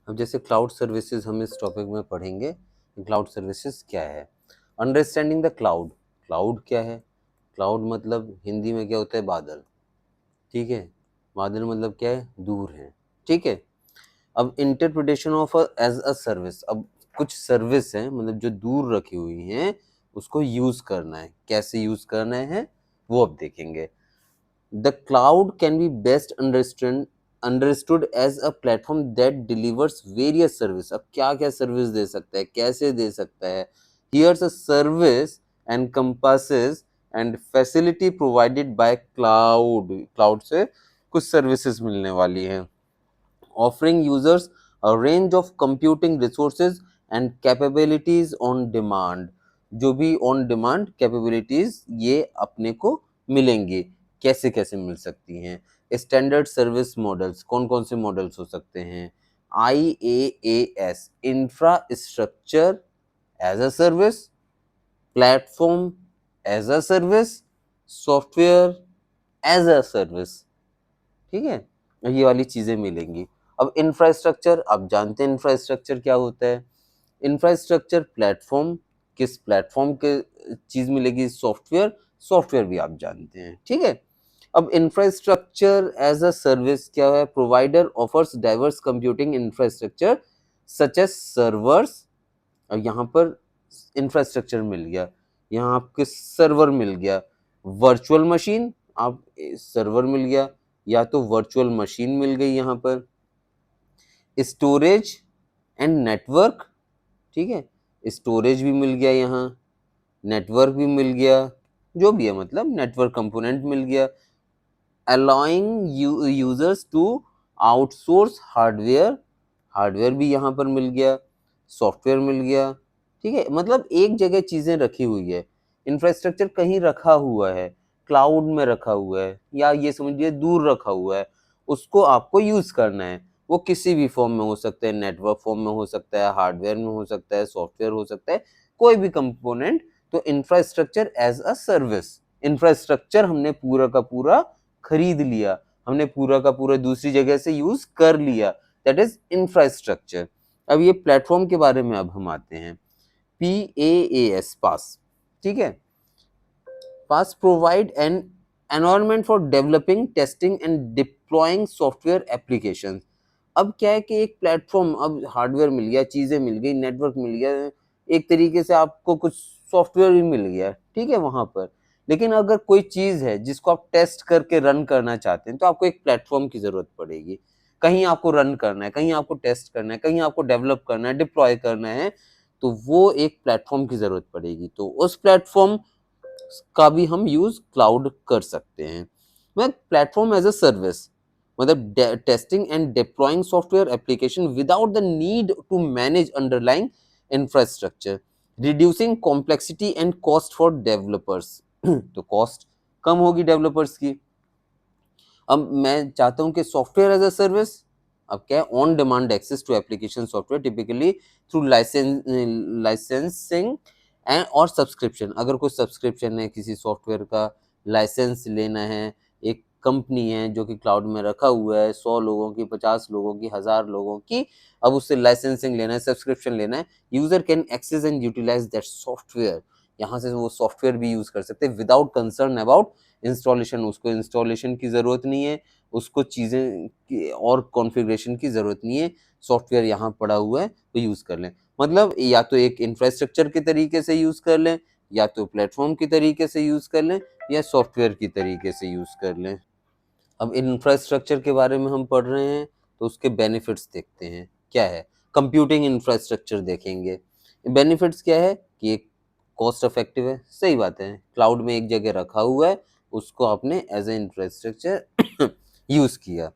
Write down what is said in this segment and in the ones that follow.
अब जैसे cloud services हम इस टॉपिक में पढ़ेंगे। क्लाउड सर्विसेज क्या है? Understanding the cloud. क्लाउड क्या है? क्लाउड मतलब हिंदी में क्या होता है? बादल। ठीक है, बादल मतलब क्या है? दूर है। ठीक है, अब interpretation of as a service. अब कुछ सर्विस है मतलब जो दूर रखी हुई हैं, उसको यूज करना है। कैसे यूज करना है वो अब देखेंगे। The cloud can be best understood as a platform that delivers various service। अब क्या क्या सर्विस दे सकता है, कैसे दे सकता है? Here's a service encompasses and facility provided by cloud। cloud से कुछ सर्विसेज मिलने वाली हैं। Offering users a range of computing resources and capabilities on demand। जो भी on demand capabilities ये अपने को मिलेंगी। कैसे कैसे मिल सकती हैं? स्टैंडर्ड सर्विस मॉडल्स, कौन कौन से मॉडल्स हो सकते हैं? IaaS, infrastructure as a service, platform as a service, software as a service. ठीक है, ये वाली चीजें मिलेंगी। अब इंफ्रास्ट्रक्चर, आप जानते हैं इंफ्रास्ट्रक्चर क्या होता है? इंफ्रास्ट्रक्चर प्लेटफॉर्म, किस प्लेटफॉर्म के चीज मिलेगी? सॉफ्टवेयर। सॉफ्टवेयर भी आप जानते हैं। ठीक है, अब इंफ्रास्ट्रक्चर एज अ सर्विस क्या है? Provider offers diverse computing infrastructure such as servers. और यहाँ पर इंफ्रास्ट्रक्चर मिल गया, यहाँ आपके सर्वर मिल गया, वर्चुअल मशीन, आप सर्वर मिल गया या तो वर्चुअल मशीन मिल गई यहाँ पर, स्टोरेज एंड नेटवर्क। ठीक है, स्टोरेज भी मिल गया यहाँ, नेटवर्क भी मिल गया, जो भी है मतलब नेटवर्क कंपोनेंट मिल गया। Allowing users to outsource hardware, hardware भी यहाँ पर मिल गया, सॉफ्टवेयर मिल गया। ठीक है, मतलब एक जगह चीजें रखी हुई है। इंफ्रास्ट्रक्चर कहीं रखा हुआ है, क्लाउड में रखा हुआ है, या ये समझिए दूर रखा हुआ है, उसको आपको यूज करना है। वो किसी भी फॉर्म में हो सकता है, नेटवर्क फॉर्म में हो सकता है, हार्डवेयर में हो सकता है, सॉफ्टवेयर हो सकता है, कोई भी कंपोनेंट। तो infrastructure as a service, infrastructure हमने पूरा का पूरा खरीद लिया, हमने पूरा का पूरा दूसरी जगह से यूज कर लिया, दैट इज इंफ्रास्ट्रक्चर। अब ये प्लेटफॉर्म के बारे में अब हम आते हैं। PaaS, PaaS. ठीक है, PaaS provide an environment for developing, testing and deploying software application. अब क्या है कि एक प्लेटफॉर्म, अब हार्डवेयर मिल गया, चीजें मिल गई, नेटवर्क मिल गया, एक तरीके से आपको कुछ सॉफ्टवेयर भी मिल गया। ठीक है, वहां पर लेकिन अगर कोई चीज है जिसको आप टेस्ट करके रन करना चाहते हैं तो आपको एक प्लेटफॉर्म की जरूरत पड़ेगी। कहीं आपको रन करना है, कहीं आपको टेस्ट करना है, कहीं आपको डेवलप करना है, डिप्लॉय करना है, तो वो एक प्लेटफॉर्म की जरूरत पड़ेगी। तो उस प्लेटफॉर्म का भी हम यूज क्लाउड कर सकते हैं। मैं प्लेटफॉर्म एज अ सर्विस मतलब testing and deploying software application without the need to manage underlying infrastructure, reducing complexity and cost for developers. तो कॉस्ट कम होगी डेवलपर्स की। अब मैं चाहता हूं कि सॉफ्टवेयर एज अ सर्विस, अब क्या है? On demand access to application software typically through licensing and और सब्सक्रिप्शन। अगर कोई सब्सक्रिप्शन है, किसी सॉफ्टवेयर का लाइसेंस लेना है, एक कंपनी है जो कि क्लाउड में रखा हुआ है, 100 लोगों की, 50 लोगों की, 1000 लोगों की, अब उससे लाइसेंसिंग लेना है, सब्सक्रिप्शन लेना है, user can access and utilize that software. यहाँ से वो सॉफ्टवेयर भी यूज कर सकते हैं विदाउट कंसर्न अबाउट इंस्टॉलेशन। उसको इंस्टॉलेशन की ज़रूरत नहीं है, उसको चीज़ें की और कॉन्फ़िगरेशन की ज़रूरत नहीं है, सॉफ्टवेयर यहाँ पड़ा हुआ है तो यूज़ कर लें। मतलब या तो एक इंफ्रास्ट्रक्चर के तरीके से यूज़ कर लें, या तो प्लेटफॉर्म की तरीके से यूज़ कर लें, या सॉफ्टवेयर की तरीके से यूज़ कर लें। अब इंफ्रास्ट्रक्चर के बारे में हम पढ़ रहे हैं तो उसके बेनिफिट्स देखते हैं क्या है। कंप्यूटिंग इंफ्रास्ट्रक्चर देखेंगे। बेनिफिट्स क्या है कि एक कॉस्ट इफेक्टिव है, सही बात है, क्लाउड में एक जगह रखा हुआ है, उसको आपने एज ए इंफ्रास्ट्रक्चर यूज किया।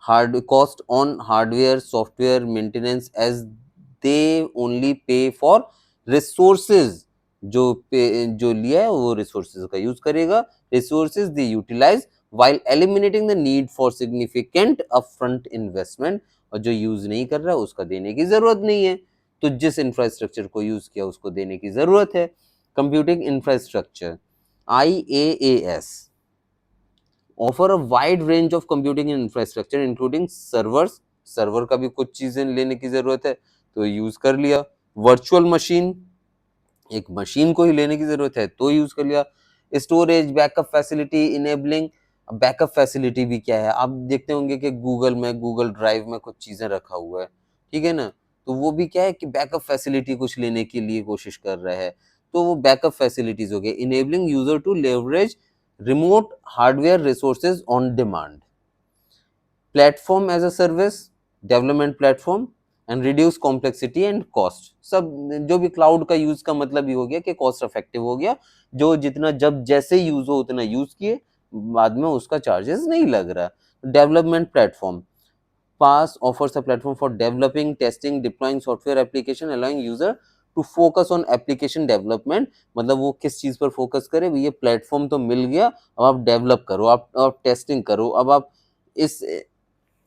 Hard cost on hardware software maintenance as they only pay for resources. जो लिया है वो रिसोर्सेज का यूज करेगा, resources they utilize while eliminating the need for significant upfront investment। और जो यूज नहीं कर रहा है उसका देने की जरूरत नहीं है, तो जिस इंफ्रास्ट्रक्चर को यूज किया उसको देने की जरूरत है। Computing infrastructure IaaS offer a wide range of computing infrastructure including servers, server का भी कुछ चीजें लेने की जरूरत है तो यूज कर लिया। वर्चुअल मशीन, एक मशीन को ही लेने की जरूरत है तो यूज कर लिया। Storage, backup facility enabling. Backup facility भी क्या है, आप देखते होंगे कि गूगल में, गूगल ड्राइव में कुछ चीजें रखा हुआ है, ठीक है ना, तो वो भी क्या है कि बैकअप फैसिलिटी कुछ लेने के लिए कोशिश कर रहा है, तो वो बैकअप फैसिलिटीज हो गए। Enabling user to leverage remote hardware resources on demand. Platform as a service, development platform and reduce complexity and cost. सब जो भी क्लाउड का यूज का मतलब ही हो गया कि कॉस्ट इफेक्टिव हो गया, जो जितना जब जैसे यूज हो उतना यूज किए, बाद में उसका चार्जेस नहीं लग रहा। Development platform, PaaS offers a platform for developing, testing, deploying software application, allowing user to focus on application development। मतलब वो किस चीज पर फोकस करे, ये प्लेटफॉर्म तो मिल गया, अब आप डेवलप करो, आप टेस्टिंग करो, अब आप इस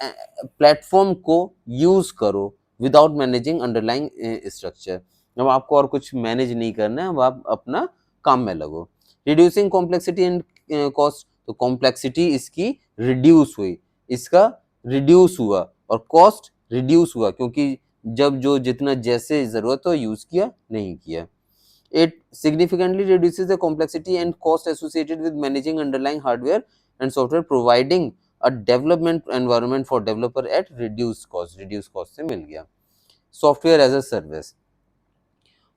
प्लेटफॉर्म को यूज करो विदाउट मैनेजिंग अंडरलाइंग स्ट्रक्चर। अब आपको और कुछ मैनेज नहीं करना है, अब आप अपना काम में लगो। रिड्यूसिंग कॉम्प्लेक्सिटी एंड कॉस्ट, तो कॉम्प्लेक्सिटी इसकी रिड्यूस हुई, इसका रिड्यूस हुआ और कॉस्ट रिड्यूस हुआ, क्योंकि जब जो जितना जैसे जरूरत हो यूज किया, नहीं किया। It significantly reduces the complexity and cost associated with managing underlying hardware and software, providing a development environment for developer at reduced cost। reduced cost से मिल गया। Software as a service,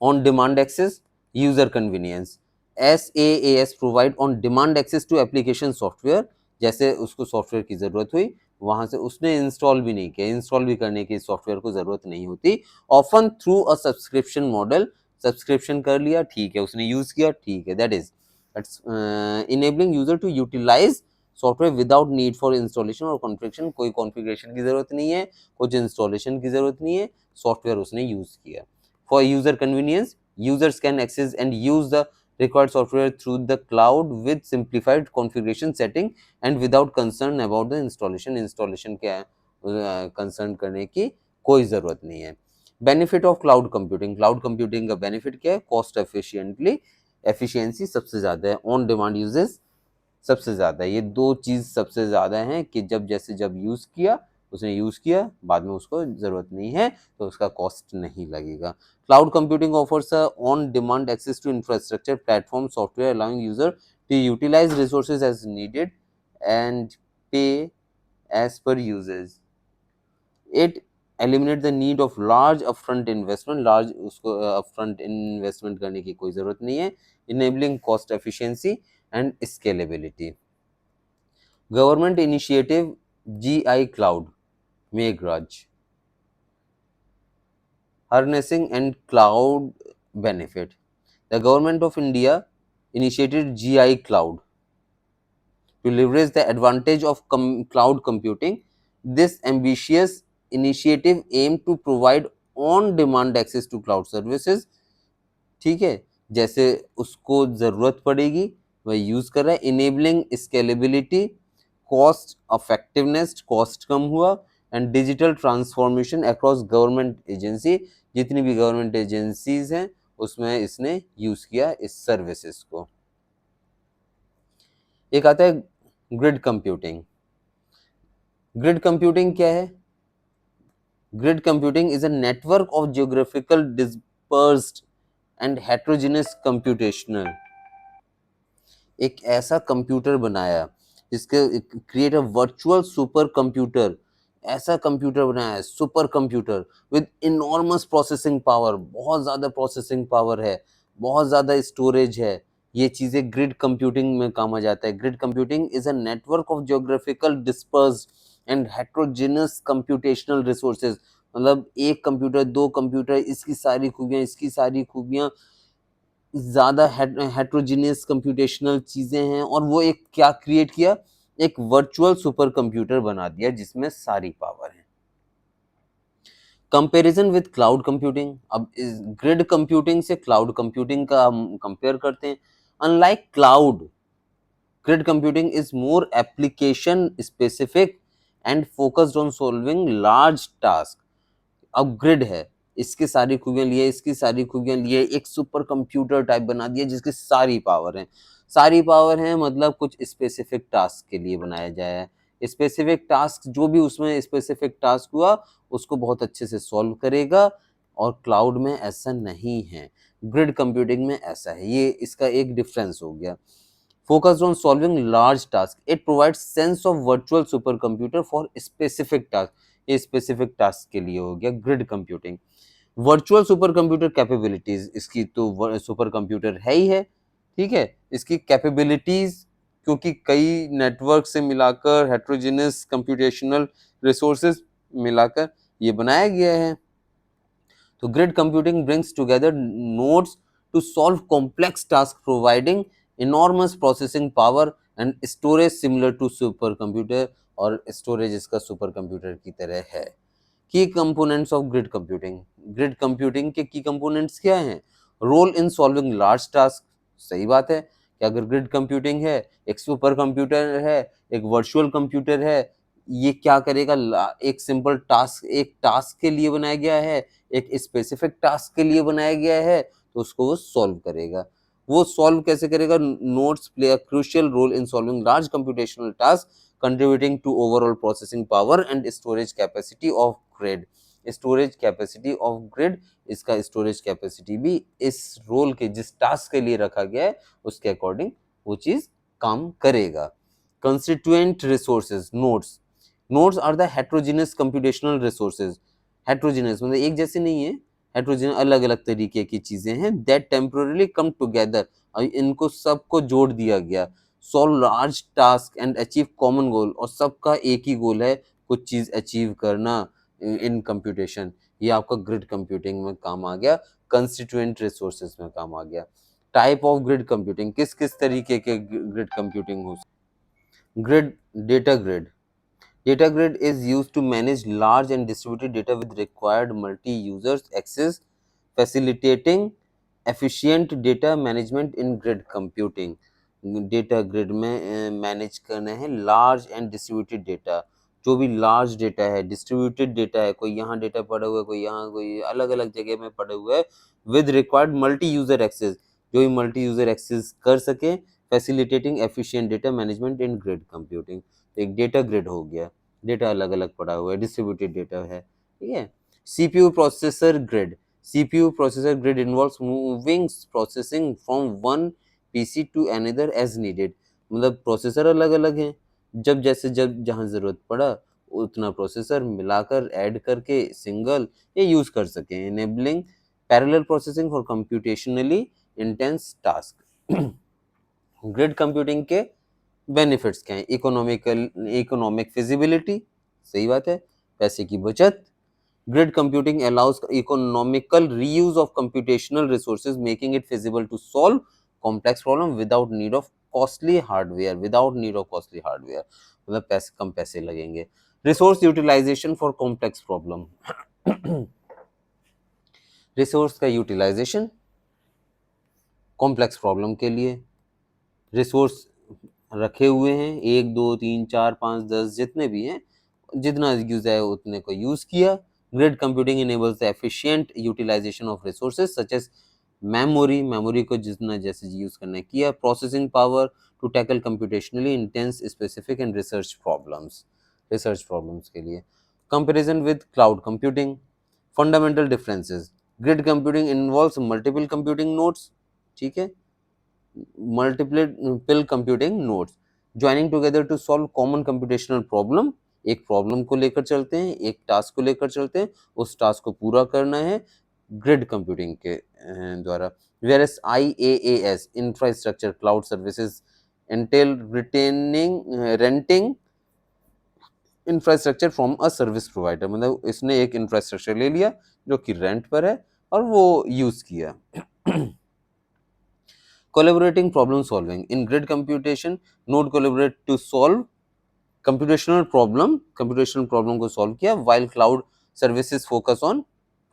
on demand access, user convenience। SaaS provide on demand access to application software। जैसे उसको software की जरूरत हुई, वहां से उसने इंस्टॉल भी नहीं किया, इंस्टॉल भी करने की सॉफ्टवेयर को जरूरत नहीं होती। Often through a subscription model, subscription कर लिया, ठीक है, उसने यूज किया, ठीक है, that is enabling user to utilize software without need for installation और कॉन्फ़िगरेशन। कोई कॉन्फ़िगरेशन की जरूरत नहीं है, कुछ इंस्टॉलेशन की जरूरत नहीं है, सॉफ्टवेयर उसने यूज किया। For user convenience, users can access and use the required software through the cloud with simplified configuration setting and without concern about the installation। installation क्या है concern करने की कोई जरूरत नहीं है। benefit of cloud computing, cloud computing का benefit क्या है, cost efficiently, efficiency सबसे ज्यादा है, on demand uses सबसे ज्यादा है। ये दो चीज सबसे ज्यादा है कि जब जैसे जब यूज किया, उसने यूज किया, बाद में उसको जरूरत नहीं है तो उसका कॉस्ट नहीं लगेगा। Cloud computing offers on demand access to infrastructure, platform, software, allowing user to utilise resources as needed and pay as per usage. It eliminate the need of large upfront investment, large उसको upfront investment करने की कोई जरूरत नहीं है। Enabling cost efficiency and scalability. Government initiative GI cloud, Meghraj. harnessing and cloud benefit, the government of India initiated GI cloud to leverage the advantage of cloud computing। This ambitious initiative aimed to provide on demand access to cloud services। ठीक है, जैसे उसको जरूरत पड़ेगी वह use कर रहा है। Enabling scalability, cost effectiveness, cost कम हुआ, and digital transformation across government agency. जितनी भी गवर्नमेंट एजेंसीज हैं उसमें इसने यूज किया इस सर्विसेज को। एक आता है ग्रिड कंप्यूटिंग। ग्रिड कंप्यूटिंग क्या है? Grid computing is a network of geographical dispersed and heterogeneous computational. एक ऐसा कंप्यूटर बनाया जिसके create a virtual super computer, ऐसा कंप्यूटर बनाया है super computer with enormous processing power, बहुत ज्यादा प्रोसेसिंग पावर है, बहुत ज्यादा स्टोरेज है। ये चीजें ग्रिड कंप्यूटिंग में काम आ जाता है। Grid computing is a network of geographical dispersed and heterogeneous computational resources. मतलब एक कंप्यूटर, दो कंप्यूटर, इसकी सारी खूबियां, इसकी सारी खूबियां, ज्यादा हेट्रोजीनियस कंप्यूटेशनल चीजें हैं, और वो एक क्या क्रिएट किया, एक वर्चुअल सुपर कंप्यूटर बना दिया जिसमें सारी पावर है। कंपैरिजन विद क्लाउड कंप्यूटिंग, अब इस ग्रिड कंप्यूटिंग से क्लाउड कंप्यूटिंग का हम कंपेयर करते हैं। Unlike cloud, grid computing is more application specific and focused on solving large task. अब ग्रिड है, इसकी सारी खूबियां लिए, इसकी सारी खूबियां लिए, एक सुपर कंप्यूटर टाइप बना दिया जिसकी सारी पावर है। सारी पावर है मतलब कुछ स्पेसिफिक टास्क के लिए बनाया जाए, स्पेसिफिक टास्क जो भी उसमें स्पेसिफिक टास्क हुआ उसको बहुत अच्छे से सॉल्व करेगा, और क्लाउड में ऐसा नहीं है, ग्रिड कंप्यूटिंग में ऐसा है। ये इसका एक डिफरेंस हो गया। Focused on solving large tasks. It provides sense of virtual supercomputer for specific task. ये specific task के लिए हो गया grid computing. Virtual super computer capabilities, इसकी तो सुपर कंप्यूटर है ही है, ठीक है। इसकी कैपेबिलिटीज क्योंकि कई नेटवर्क से मिलाकर हेट्रोजेनस कंप्यूटेशनल रिसोर्सेज मिलाकर ये बनाया गया है। तो grid computing brings together nodes to solve complex task, providing enormous processing power and storage similar to super computer, और स्टोरेज इसका सुपर कंप्यूटर की तरह है। Key components of grid computing, grid computing के की कंपोनेंट्स क्या हैं? Role in solving large task, सही बात है कि अगर ग्रिड कंप्यूटिंग है, एक सुपर कंप्यूटर है, एक वर्चुअल कंप्यूटर है, ये क्या करेगा? एक सिंपल टास्क, एक टास्क के लिए बनाया गया है, एक स्पेसिफिक टास्क के लिए बनाया गया है, तो उसको वो सॉल्व करेगा। वो सॉल्व कैसे करेगा? Nodes play a crucial role in solving large computational task, contributing to overall processing power and storage capacity of grid. Storage capacity of grid, इसका स्टोरेज कैपेसिटी भी इस रोल के जिस टास्क के लिए रखा गया है उसके अकॉर्डिंग वो चीज काम करेगा। Constituent resources, nodes, nodes are the heterogeneous computational resources. Heterogeneous मतलब एक जैसे नहीं है, हेट्रोजेनस अलग अलग तरीके की चीजें हैं, दैट टेम्पोरली कम टुगेदर, इनको सबको जोड़ दिया गया, solve large task and achieve common goal, और सबका एक ही गोल है, कुछ चीज अचीव करना इन कंप्यूटेशन। ये आपका ग्रिड कंप्यूटिंग में काम आ गया, कंस्टिट्यूएंट रिसोर्सेज में काम आ गया। टाइप ऑफ ग्रिड कंप्यूटिंग, किस किस तरीके के ग्रिड कंप्यूटिंग हो? Grid, data grid, data grid is used to manage large and distributed data with required multi-users access, facilitating efficient data management in grid computing. Data grid में manage करना है large and distributed data, जो भी large data है, distributed data है, कोई यहाँ data पड़ा हुआ है, कोई यहाँ, कोई अलग अलग जगह में पड़े हुए है, with required multi user access, जो भी मल्टी यूजर एक्सेस कर सके, facilitating efficient data management in grid computing. एक डेटा ग्रिड हो गया, डेटा अलग अलग पड़ा हुआ है, डिस्ट्रीब्यूटेड डेटा है, ठीक है। CPU processor grid, CPU processor grid involves moving processing from one PC to another as needed, मतलब प्रोसेसर अलग अलग हैं, जब जैसे जब जहाँ जरूरत पड़ा उतना प्रोसेसर मिलाकर ऐड करके सिंगल ये यूज कर सकें, enabling parallel processing for computationally intense task. Grid computing के बेनिफिट्स क्या हैं? इकोनॉमिक फिजिबिलिटी, सही बात है, पैसे की बचत। Grid computing allows economical reuse of computational resources, making it feasible to solve complex problem without need of costly hardware, without need of costly hardware, मतलब पैसे कम पैसे लगेंगे। Resource utilization for complex problem, resource का utilization complex problem के लिए, resource रखे हुए हैं, 1 2 3 4 5 10 जितने भी हैं, जितना यूज है उतने को यूज किया। Grid computing enables the efficient utilization of resources such as memory, memory को जितना जैसे यूज करना है किया। Processing power to tackle computationally intense specific and research problems, research problems के लिए। Comparison with cloud computing, fundamental differences, grid computing involves multiple computing nodes, ठीक है, multiple computing nodes joining together to solve common computational problem, एक problem को लेकर चलते हैं, एक टास्क को लेकर चलते हैं, उस टास्क को पूरा करना है ग्रिड कंप्यूटिंग के द्वारा। Whereas IaaS infrastructure cloud services entail renting infrastructure from a service provider, मतलब इसने एक इंफ्रास्ट्रक्चर ले लिया जो कि रेंट पर है और वो यूज किया। Collaborating problem solving in grid computation, node collaborate to solve computational problem को solve किया, while cloud services focus on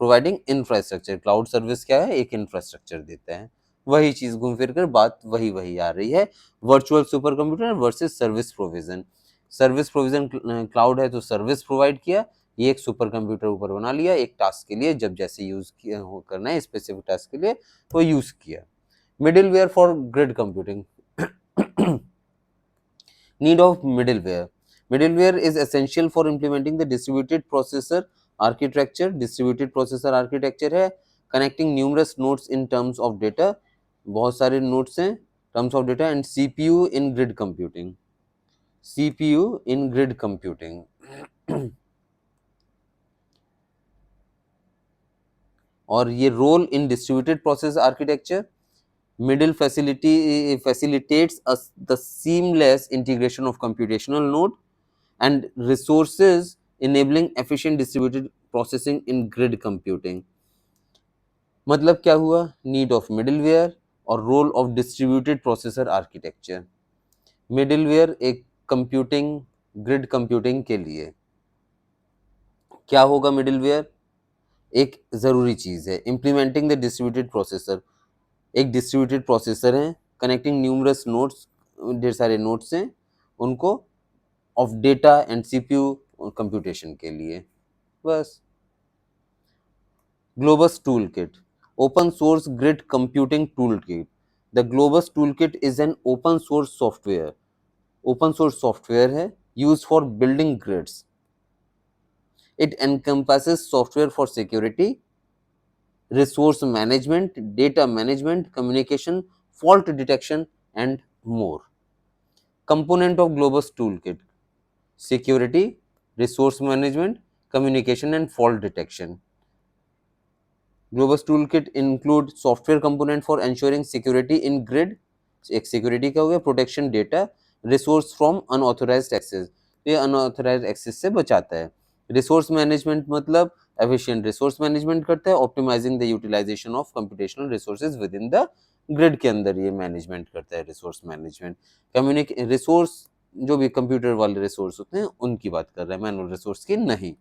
providing infrastructure। cloud service क्या है? एक infrastructure देता है, वही चीज घूम फिर कर बात वही वही आ रही है। Virtual super computer versus service provision, service provision cloud है तो सर्विस प्रोवाइड किया, ये एक सुपर कंप्यूटर ऊपर बना लिया, एक टास्क के लिए जब जैसे यूज किया करना है स्पेसिफिक टास्क के लिए वो यूज किया। Middleware for grid computing, need of middleware, Middleware is essential for implementing the distributed processor architecture. Distributed processor architecture है connecting numerous nodes in terms of data, बहुत सारे nodes हैं terms of data, and CPU in grid computing. CPU in grid computing. और ये role in distributed process architecture, middle facilitates the seamless integration of computational node and resources, enabling efficient distributed processing in grid computing. मतलब क्या हुआ, need of middleware और role of distributed processor architecture. Middleware एक computing grid computing के लिए क्या होगा, middleware एक जरूरी चीज है. इम्प्लीमेंटिंग द डिस्ट्रीब्यूटेड प्रोसेसर, एक डिस्ट्रीब्यूटेड प्रोसेसर है कनेक्टिंग न्यूमरस नोड्स, ढेर सारे नोड्स हैं उनको, of data and CPU computation के लिए. बस. Globus Toolkit, open source grid computing toolkit. The Globus Toolkit is an open source software. Open source software है used for building grids. It encompasses software for security, resource management, data management, communication, fault detection, and more. Component of Globus Toolkit: security, resource management, communication, and fault detection. Globus Toolkit include software component for ensuring security in grid. एक security का हो गया, protection data, resource from unauthorized access, ये unauthorized access से बचाता है. Resource management मतलब efficient resource management करता है, optimizing the utilization of computational resources within the grid के अंदर ये management करता है resource management. Resource जो भी computer वाले resource होते हैं उनकी बात कर रहा है, manual resource की नहीं.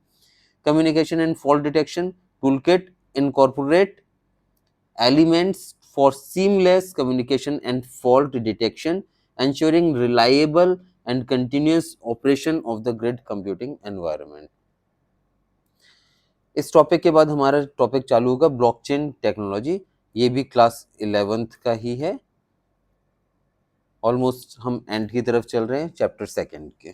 Communication and fault detection toolkit incorporate elements for seamless communication and fault detection, ensuring reliable and continuous operation of the grid computing environment. इस टॉपिक के बाद हमारा टॉपिक चालू होगा ब्लॉकचेन टेक्नोलॉजी. ये भी क्लास 11th का ही है. ऑलमोस्ट हम एंड की तरफ चल रहे हैं चैप्टर 2 के.